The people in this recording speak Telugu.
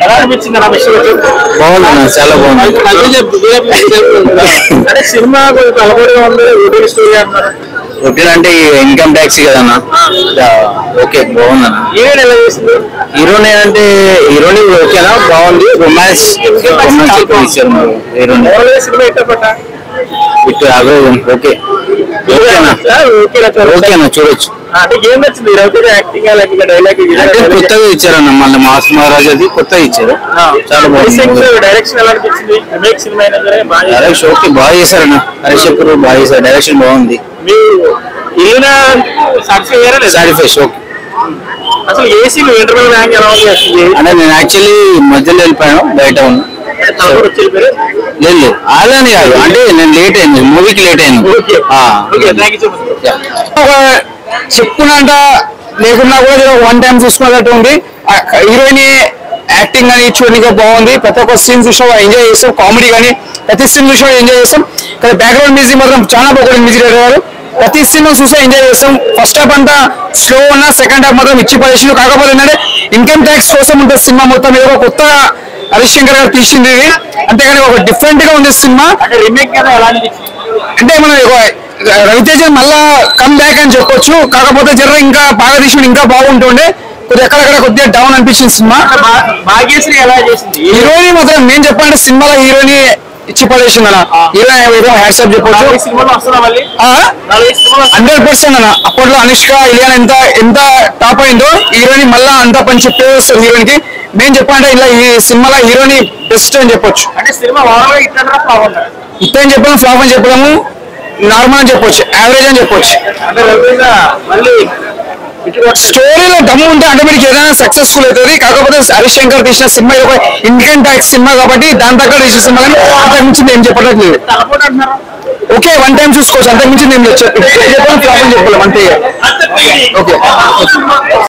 ఎలా అనిపించింది నా విషయం? బాగుంది, చాలా బాగుంది. అంటే సినిమా కొంచెం కలబడిగా ఉంది, ఓటీటీ స్టోరీ అన్నారు. రొటీన్ అంటే ఇన్కమ్ ట్యాక్స్ కదన్నా. ఓకే, బాగుందన్న. హీరోయిన్ ఎలా చేసింది? హీరోని అంటే హీరోని ఓకేనా, బాగుంది. రొమాన్స్ ఇచ్చారు మరి హీరోని. సినిమా ఇష్టపడ్డా? ఇటు ఓకే ఓకేనా, చూడొచ్చు. అంటే ఏం నచ్చింది రవితేజ యాక్టింగ్, డైలాగ్ కొత్తగా ఇచ్చారన్న, మళ్ళీ మాస్ మహారాజ్ అది కొత్తగా ఇచ్చారు, చాలా బాగుంది. డైరెక్షన్ ఎలా అనిపించింది? రీమేక్ సినిమా అయినా సరే డైరెక్షన్ ఓకే, బాగా చేశారన్న. హరీష్ కపూర్ బాగా చేశారు, డైరెక్షన్ బాగుంది. మీరు ఇల్లునా సాటిస్ఫైస్ ఓకే. అసలు ఏసీ ఇంటర్వెల్ ర్యాంక్ ఎలా ఉంది? అంటే నేను యాక్చువల్లీ మధ్యలో వెళ్ళిపోయాను, బయట ఉన్నా. లేదు అలానే కాదు, అంటే నేను లేట్ అయింది, మూవీకి లేట్ అయింది. చెప్పుకున్నంట లేకున్నా కూడా వన్ టైం చూసుకున్నట్టు ఉంది. హీరోయిన్ యాక్టింగ్ కానీ చూడడానికి బాగుంది. ప్రతి ఒక్క సీన్ చూసినా ఎంజాయ్ చేస్తాం, కామెడీ కానీ ప్రతి సీన్ చూసినా ఎంజాయ్ చేస్తాం. కానీ బ్యాక్గ్రౌండ్ మ్యూజిక్ మాత్రం చాలా బాగుంది. మ్యూజిక్ డైరెక్టర్ ప్రతి సినిమా చూసా ఎంజాయ్ చేస్తాం. ఫస్ట్ హాఫ్ అంతా స్లో ఉన్నా సెకండ్ హాఫ్ మాత్రం ఇచ్చి పడేసింది. కాకపోతే ఏంటంటే ఇన్కమ్ ట్యాక్స్ కోసం ఉంటుంది సినిమా మొత్తం. ఏదో కొత్త హరీష్ శంకర్ గారు తీసింది ఇది, అంతేగాని ఒక డిఫరెంట్ గా ఉంది సినిమా. అంటే రీమేక్ కదా ఎలా అనిపించింది? అంటే మనం రవితేజ మళ్ళా కమ్ బ్యాక్ అని చెప్పొచ్చు. కాకపోతే జర ఇంకా బాగా తీసి ఇంకా బాగుంటుండే. కొద్దిగా ఎక్కడెక్కడ కొద్దిగా డౌన్ అనిపించింది సినిమా. భాగ్యశ్రీ ఎలా చేసింది? హీరోయిన్ మాత్రం నేను చెప్పాలంటే సినిమాలో హీరోయిన్ ఇచ్చి పడేసింది అన్న. హీరోయిన్ హ్యాట్సాప్ చెప్పొచ్చు. 100% అన్న. అప్పట్లో అనుష్క ఇలియానా ఎంత టాప్ అయిందో హీరోయిన్ మళ్ళా అంతా పని చెప్పేది వస్తుంది హీరోయిన్ కి. నేను చెప్పాలంటే ఇలా ఈ సినిమాలో హీరోయిన్ బెస్ట్ అని చెప్పొచ్చు. అంటే సినిమా ఇట్లా అని చెప్పడం ఫ్లాప్ అని చెప్పడము నార్మల్ అని చెప్పొచ్చు, యావరేజ్ అని చెప్పొచ్చు. అంటే మళ్ళీ స్టోరీలో దమ్ము ఉంటే ఆటోమేటిక్ ఏదైనా సక్సెస్ఫుల్ అవుతుంది. కాకపోతే హరీష్ శంకర్ తీసిన సినిమా ఒక ఇన్కమ్ ట్యాక్స్ సినిమా కాబట్టి దాని తగ్గ తీసిన సినిమా కానీ అంతకు మించి నేను చెప్పట్లేదు. ఓకే, వన్ టైం చూసుకోవచ్చు, అంతకు మించి నేను చెప్పాను ఫ్లాప్ అని చెప్పలేము అంతే. ఓకే.